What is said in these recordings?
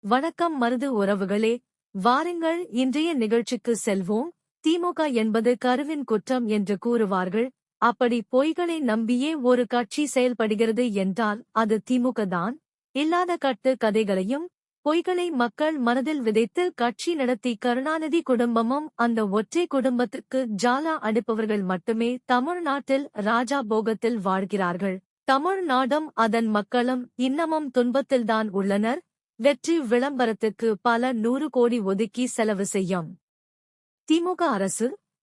வணக்கம் மருது உறவுகளே, வாருங்கள் இன்றைய நிகழ்ச்சிக்கு செல்வோம். திமுக என்பது கருவின் குற்றம் என்று கூறுவார்கள். அப்படி பொய்களை நம்பியே ஒரு கட்சி செயல்படுகிறது என்றால் அது திமுக தான். இல்லாத கட்டு கதைகளையும் பொய்களை மக்கள் மனதில் விதைத்து கட்சி நடத்தி கருணாநிதி குடும்பமும் அந்த ஒற்றை குடும்பத்துக்கு ஜாலா அடிப்பவர்கள் மட்டுமே தமிழ்நாட்டில் ராஜா போகத்தில் வாழ்கிறார்கள். தமிழ்நாடும் அதன் மக்களும் இன்னமும் துன்பத்தில்தான் உள்ளனர். வெற்றி விளம்பரத்துக்கு பல 100 கோடி ஒதுக்கி செலவு செய்யும் திமுக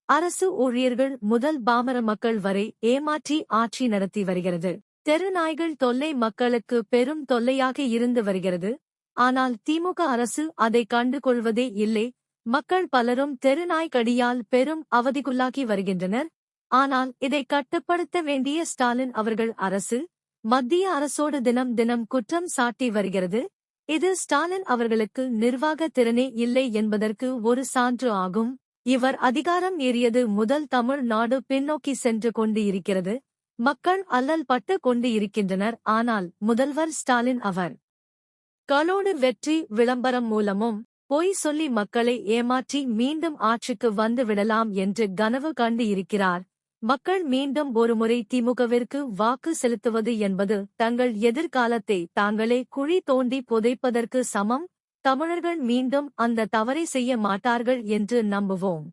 அரசு ஊழியர்கள் முதல் பாமர மக்கள் வரை ஏமாற்றி ஆட்சி நடத்தி வருகிறது. தெருநாய்கள் தொல்லை மக்களுக்கு பெரும் தொல்லையாக இருந்து வருகிறது. ஆனால் திமுக அரசு அதை கண்டுகொள்வதே இல்லை. மக்கள் பலரும் தெருநாய் கடியால் பெரும் அவதிக்குள்ளாகி வருகின்றனர். ஆனால் இதை கட்டுப்படுத்த வேண்டிய ஸ்டாலின் அவர்கள் அரசு மத்திய அரசோடு தினம் தினம் குற்றம் சாட்டி வருகிறது. இது ஸ்டாலின் அவர்களுக்கு நிர்வாக திறனே இல்லை என்பதற்கு ஒரு சான்று ஆகும். இவர் அதிகாரம் ஏறியது முதல் தமிழ்நாடு பின்னோக்கி சென்று கொண்டு இருக்கிறது. மக்கள் அல்லல் பட்டு கொண்டு இருக்கின்றனர். ஆனால் முதல்வர் ஸ்டாலின் அவர் களோடு வெற்றி விளம்பரம் மூலமும் பொய் சொல்லி மக்களை ஏமாற்றி மீண்டும் ஆட்சிக்கு வந்து விடலாம் என்று கனவு கண்டு இருக்கிறார். மக்கள் மீண்டும் ஒருமுறை திமுகவிற்கு வாக்கு செலுத்துவது என்பது தங்கள் எதிர்காலத்தை தாங்களே குழி தோண்டி புதைப்பதற்கு சமம். தமிழர்கள் மீண்டும் அந்த தவறை செய்ய மாட்டார்கள் என்று நம்புவோம்.